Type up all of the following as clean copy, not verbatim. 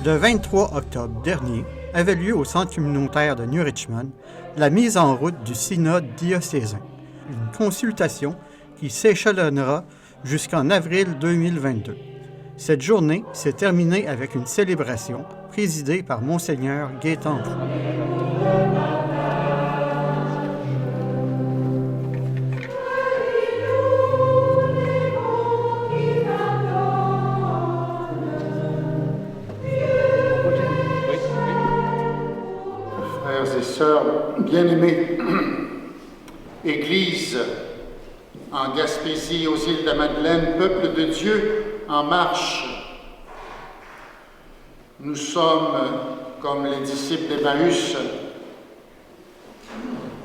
Le 23 octobre dernier avait lieu au centre communautaire de New Richmond la mise en route du synode diocésain, une consultation qui s'échelonnera jusqu'en avril 2022. Cette journée s'est terminée avec une célébration présidée par Monseigneur Gaétan Proulx. Frères et sœurs bien-aimés, Église en Gaspésie, aux îles de la Madeleine, peuple de Dieu en marche. Nous sommes, comme les disciples d'Emmaüs,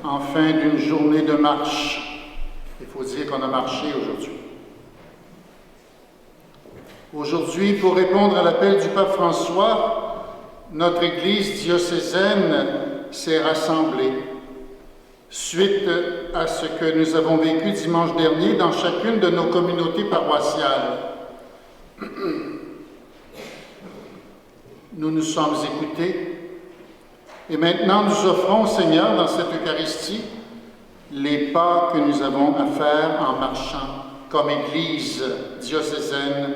en fin d'une journée de marche. Il faut dire qu'on a marché aujourd'hui. Aujourd'hui, pour répondre à l'appel du pape François, notre Église diocésaine s'est rassemblée suite à ce que nous avons vécu dimanche dernier dans chacune de nos communautés paroissiales. Nous nous sommes écoutés et maintenant nous offrons au Seigneur dans cette Eucharistie les pas que nous avons à faire en marchant comme Église diocésaine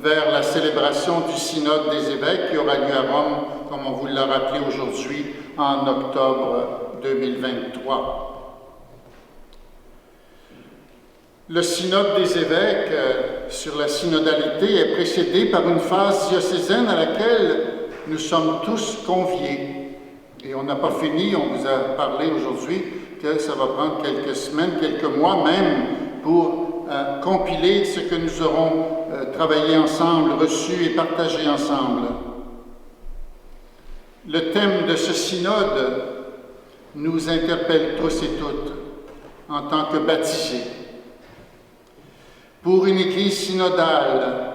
vers la célébration du synode des évêques qui aura lieu à Rome, comme on vous l'a rappelé aujourd'hui, en octobre 2023. Le synode des évêques sur la synodalité est précédé par une phase diocésaine à laquelle nous sommes tous conviés. Et on n'a pas fini, on vous a parlé aujourd'hui que ça va prendre quelques semaines, quelques mois même pour compiler ce que nous aurons travaillé ensemble, reçu et partagé ensemble. Le thème de ce synode nous interpelle tous et toutes en tant que baptisés. Pour une Église synodale,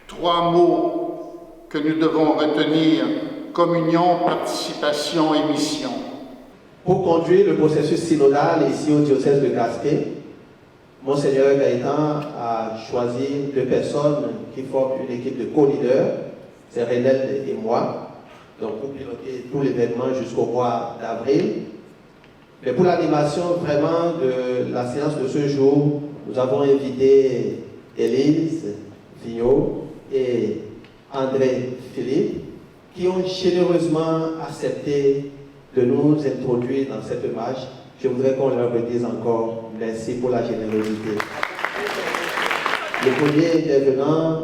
3 mots que nous devons retenir: communion, participation et mission. Pour conduire le processus synodal ici au diocèse de Gaspé, Monseigneur Gaétan a choisi 2 personnes qui forment une équipe de co-leaders, c'est Renel et moi, donc pour piloter tout l'événement jusqu'au mois d'avril. Mais pour l'animation vraiment de la séance de ce jour, nous avons invité Élise Vignot et André Philippe qui ont généreusement accepté de nous introduire dans cette marche. Je voudrais qu'on leur redise encore merci pour la générosité. Le premier intervenant,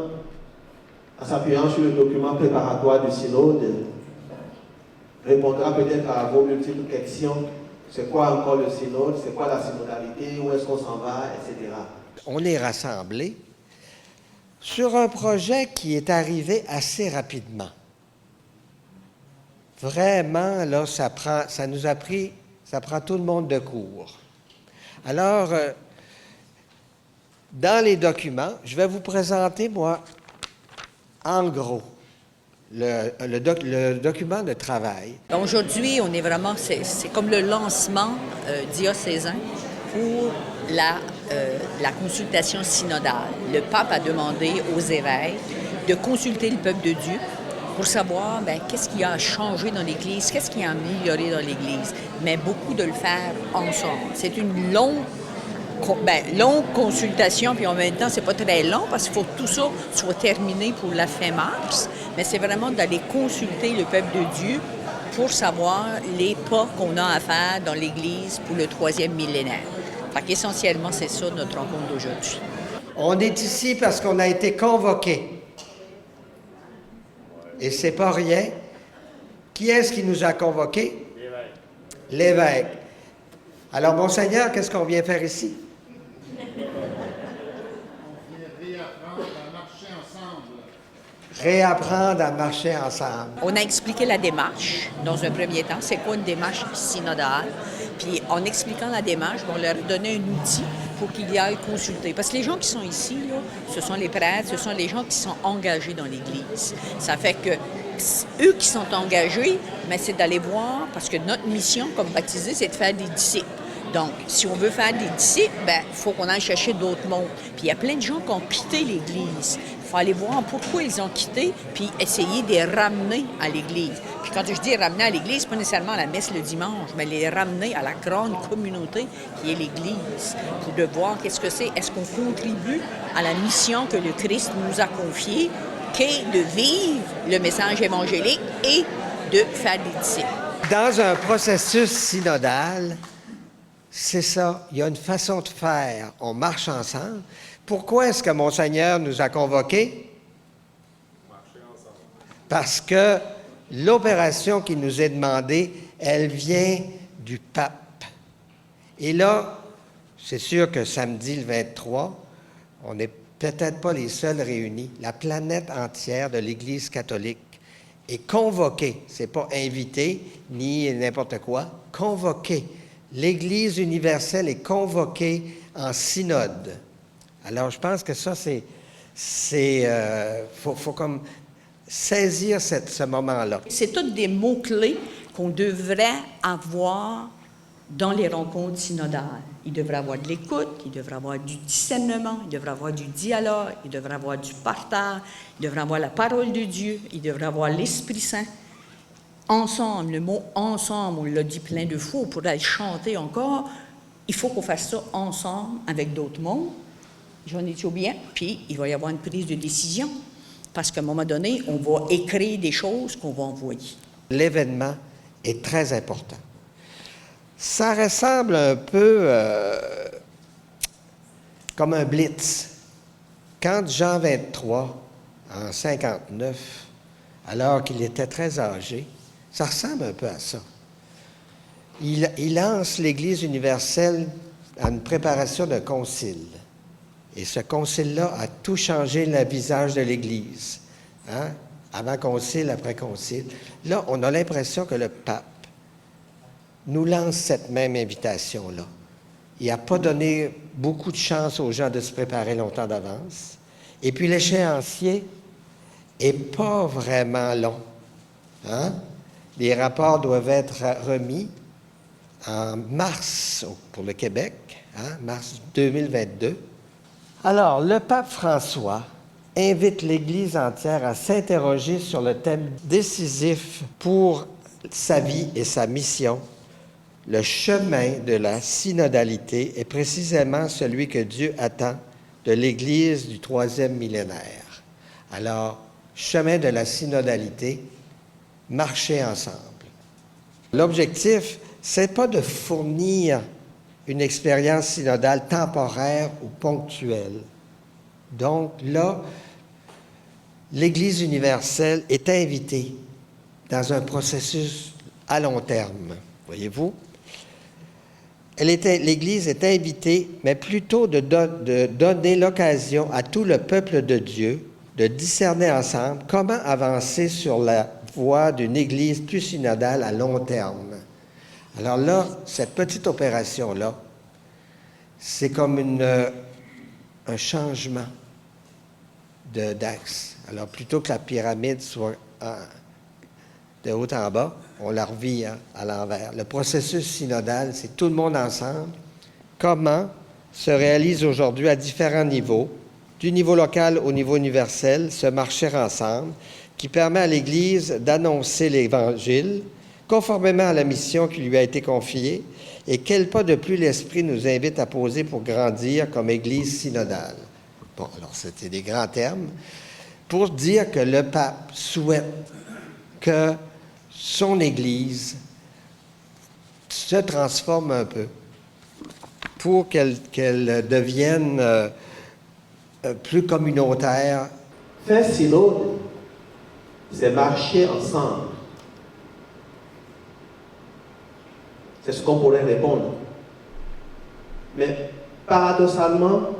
en s'appuyant sur le document préparatoire du synode, répondra peut-être à vos multiples questions. C'est quoi encore le synode? C'est quoi la synodalité? Où est-ce qu'on s'en va? Etc. On est rassemblés sur un projet qui est arrivé assez rapidement. Vraiment, là, ça prend tout le monde de court. Alors, dans les documents, je vais vous présenter, moi, en gros, le document de travail. Aujourd'hui, on est vraiment, c'est comme le lancement diocésain pour la consultation synodale. Le pape a demandé aux évêques de consulter le peuple de Dieu pour savoir qu'est-ce qui a changé dans l'Église, qu'est-ce qui a amélioré dans l'Église, mais beaucoup de le faire ensemble. C'est une longue consultation, puis en même temps, c'est pas très long parce qu'il faut que tout ça soit terminé pour la fin mars, mais c'est vraiment d'aller consulter le peuple de Dieu pour savoir les pas qu'on a à faire dans l'Église pour le 3e millénaire. Fait qu'essentiellement, c'est ça notre rencontre d'aujourd'hui. On est ici parce qu'on a été convoqués. Et c'est pas rien. Qui est-ce qui nous a convoqués? L'évêque. L'évêque. Alors, Monseigneur, qu'est-ce qu'on vient faire ici? On vient réapprendre à marcher ensemble. Réapprendre à marcher ensemble. On a expliqué la démarche dans un premier temps. C'est quoi une démarche synodale? Puis en expliquant la démarche, on leur donnait un outil pour qu'ils y aillent consulter. Parce que les gens qui sont ici, là, ce sont les prêtres, ce sont les gens qui sont engagés dans l'Église. Ça fait que eux qui sont engagés, mais c'est d'aller voir, parce que notre mission comme baptisés, c'est de faire des disciples. Donc, si on veut faire des disciples, il faut qu'on aille chercher d'autres mondes. Puis il y a plein de gens qui ont quitté l'Église. faut aller voir pourquoi ils ont quitté, puis essayer de les ramener à l'Église. Puis quand je dis ramener à l'Église, c'est pas nécessairement à la messe le dimanche, mais les ramener à la grande communauté qui est l'Église, pour de voir qu'est-ce que c'est. Est-ce qu'on contribue à la mission que le Christ nous a confiée, qu'est de vivre le message évangélique et de faire des disciples. Dans un processus synodal, c'est ça, il y a une façon de faire. On marche ensemble. Pourquoi est-ce que Monseigneur nous a convoqués? Marcher ensemble. Parce que l'opération qui nous est demandée, elle vient du pape. Et là, c'est sûr que samedi le 23, on n'est peut-être pas les seuls réunis. La planète entière de l'Église catholique est convoquée. C'est pas invité, ni n'importe quoi. Convoquée. L'Église universelle est convoquée en synode. Alors, je pense que ça, faut comme saisir ce moment-là. C'est tous des mots-clés qu'on devrait avoir dans les rencontres synodales. Il devrait avoir de l'écoute, il devrait avoir du discernement, il devrait avoir du dialogue, il devrait avoir du partage, il devrait avoir la parole de Dieu, il devrait avoir l'Esprit Saint. Ensemble, le mot « ensemble », on l'a dit plein de fois, on pourrait le chanter encore. Il faut qu'on fasse ça ensemble avec d'autres mondes. J'en ai-tu bien? Puis, il va y avoir une prise de décision. Parce qu'à un moment donné, on va écrire des choses qu'on va envoyer. L'événement est très important. Ça ressemble un peu comme un blitz. Quand Jean 23, en 59, alors qu'il était très âgé, ça ressemble un peu à ça. Il lance l'Église universelle à une préparation d'un concile. Et ce concile-là a tout changé le visage de l'Église. Hein? Avant concile, après concile. Là, on a l'impression que le pape nous lance cette même invitation-là. Il n'a pas donné beaucoup de chance aux gens de se préparer longtemps d'avance. Et puis l'échéancier n'est pas vraiment long. Hein? Les rapports doivent être remis en mars pour le Québec, hein? Mars 2022. Alors, le pape François invite l'Église entière à s'interroger sur le thème décisif pour sa vie et sa mission. Le chemin de la synodalité est précisément celui que Dieu attend de l'Église du 3e millénaire. Alors, chemin de la synodalité, marcher ensemble. L'objectif, c'est pas de fournir une expérience synodale temporaire ou ponctuelle. Donc là, l'Église universelle est invitée dans un processus à long terme, voyez-vous. L'Église est invitée, mais plutôt de donner l'occasion à tout le peuple de Dieu de discerner ensemble comment avancer sur la voie d'une Église plus synodale à long terme. Alors là, cette petite opération-là, c'est comme un changement d'axe. Alors, plutôt que la pyramide soit de haut en bas, on la revit à l'envers. Le processus synodal, c'est tout le monde ensemble. Comment se réalise aujourd'hui à différents niveaux, du niveau local au niveau universel, ce marcher ensemble, qui permet à l'Église d'annoncer l'Évangile, conformément à la mission qui lui a été confiée, et quel pas de plus l'Esprit nous invite à poser pour grandir comme Église synodale. Bon, alors c'était des grands termes, pour dire que le pape souhaite que son Église se transforme un peu pour qu'elle devienne plus communautaire. Faire synode, c'est marcher ensemble. C'est ce qu'on pourrait répondre. Mais paradoxalement,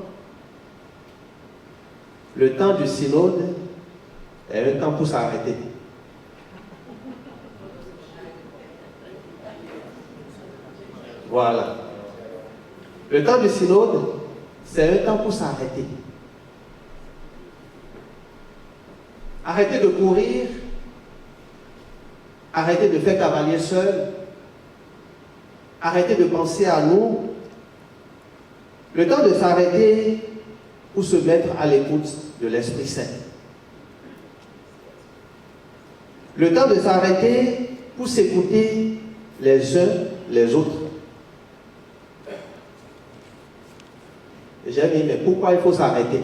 le temps du synode est un temps pour s'arrêter. Voilà. Le temps du synode, c'est un temps pour s'arrêter. Arrêtez de courir, arrêtez de faire cavalier seul, arrêtez de penser à nous. Le temps de s'arrêter pour se mettre à l'écoute de l'Esprit Saint. Le temps de s'arrêter pour s'écouter les uns les autres. J'ai dit, mais pourquoi il faut s'arrêter?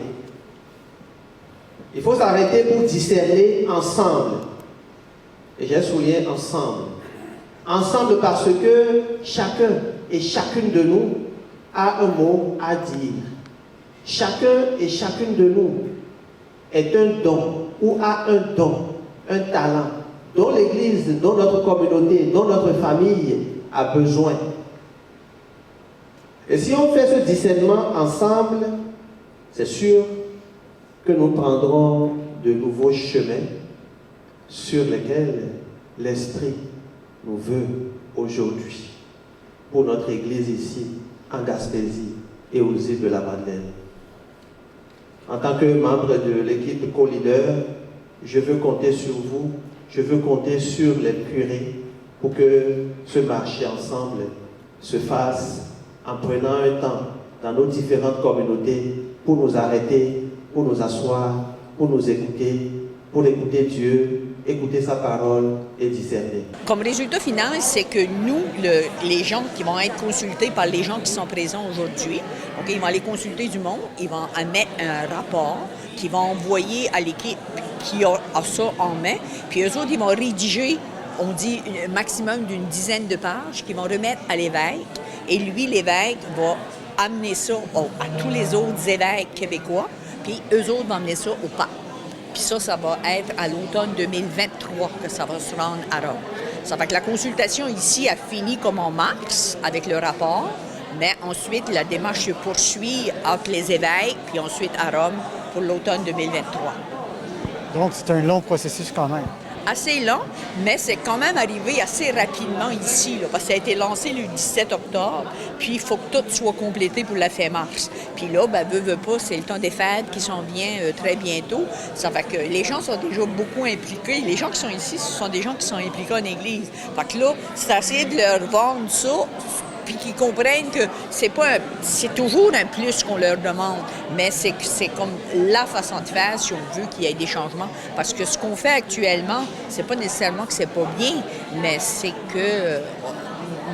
Il faut s'arrêter pour discerner ensemble. Et j'ai souligné ensemble. Ensemble parce que chacun et chacune de nous a un mot à dire. Chacun et chacune de nous est un don ou a un don, un talent dont l'Église, dont notre communauté, dont notre famille a besoin. Et si on fait ce discernement ensemble, c'est sûr que nous prendrons de nouveaux chemins sur lesquels l'Esprit nous veut aujourd'hui pour notre Église ici, en Gaspésie et aux îles de la Madeleine. En tant que membre de l'équipe co-leader, je veux compter sur vous, je veux compter sur les curés pour que ce marché ensemble se fasse en prenant un temps dans nos différentes communautés pour nous arrêter, pour nous asseoir, pour nous écouter, pour écouter Dieu, écouter sa parole et discerner. Comme résultat final, c'est que nous, les gens qui vont être consultés par les gens qui sont présents aujourd'hui, ils vont aller consulter du monde, ils vont émettre un rapport qu'ils vont envoyer à l'équipe qui a ça en main, puis eux autres, ils vont rédiger, on dit, un maximum d'une dizaine de pages qu'ils vont remettre à l'évêque, et lui, l'évêque, va amener ça à tous les autres évêques québécois, puis eux autres vont amener ça au pape. Puis ça va être à l'automne 2023 que ça va se rendre à Rome. Ça fait que la consultation ici a fini comme en mars avec le rapport, mais ensuite la démarche se poursuit entre les évêques, puis ensuite à Rome pour l'automne 2023. Donc, c'est un long processus quand même. Assez long, mais c'est quand même arrivé assez rapidement ici, là, parce que ça a été lancé le 17 octobre, puis il faut que tout soit complété pour la fin mars. Puis là, veut pas, c'est le temps des fêtes qui s'en vient très bientôt. Ça fait que les gens sont déjà beaucoup impliqués. Les gens qui sont ici, ce sont des gens qui sont impliqués en Église. Fait que là, c'est essayer de leur vendre ça, puis qu'ils comprennent que c'est toujours un plus qu'on leur demande, mais c'est comme la façon de faire si on veut qu'il y ait des changements. Parce que ce qu'on fait actuellement, c'est pas nécessairement que c'est pas bien, mais c'est que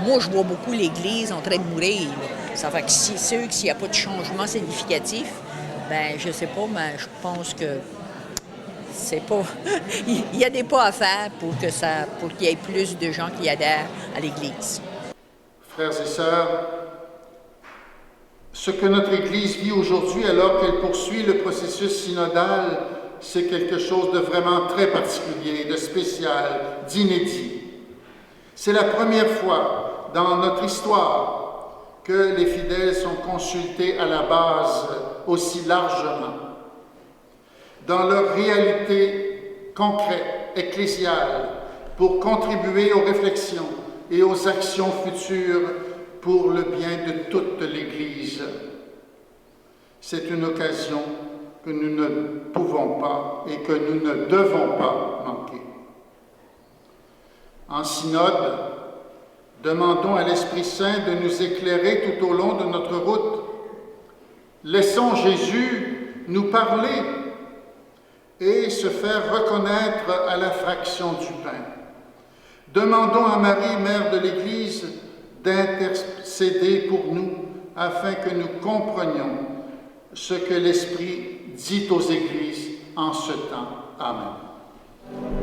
moi, je vois beaucoup l'Église en train de mourir. Là. Ça fait que s'il n'y a pas de changement significatif, je sais pas, mais je pense que c'est pas. Il y a des pas à faire pour qu'il y ait plus de gens qui adhèrent à l'Église. Frères et sœurs, ce que notre Église vit aujourd'hui alors qu'elle poursuit le processus synodal, c'est quelque chose de vraiment très particulier, de spécial, d'inédit. C'est la première fois dans notre histoire que les fidèles sont consultés à la base aussi largement. Dans leur réalité concrète, ecclésiale, pour contribuer aux réflexions et aux actions futures pour le bien de toute l'Église. C'est une occasion que nous ne pouvons pas et que nous ne devons pas manquer. En synode, demandons à l'Esprit Saint de nous éclairer tout au long de notre route. Laissons Jésus nous parler et se faire reconnaître à la fraction du pain. Demandons à Marie, Mère de l'Église, d'intercéder pour nous afin que nous comprenions ce que l'Esprit dit aux Églises en ce temps. Amen.